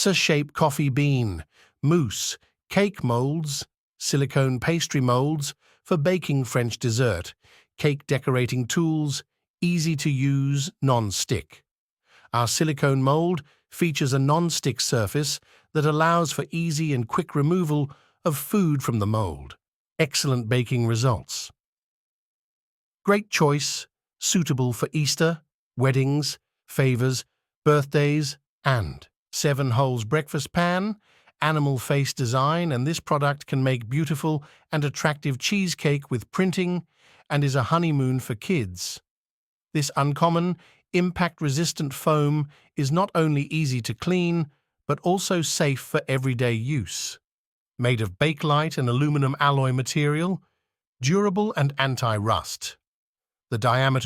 pizza-shaped coffee bean, mousse, cake molds, silicone pastry molds for baking French dessert, cake decorating tools, easy to use, non-stick. Our silicone mold features a non-stick surface that allows for easy and quick removal of food from the mold. Excellent baking results. Great choice, suitable for Easter, weddings, favors, birthdays, and 7 holes breakfast pan, animal face design, and this product can make beautiful and attractive cheesecake with printing and is a honeymoon for kids. This uncommon, impact-resistant foam is not only easy to clean, but also safe for everyday use. Made of bakelite and aluminum alloy material, durable and anti-rust. The diameter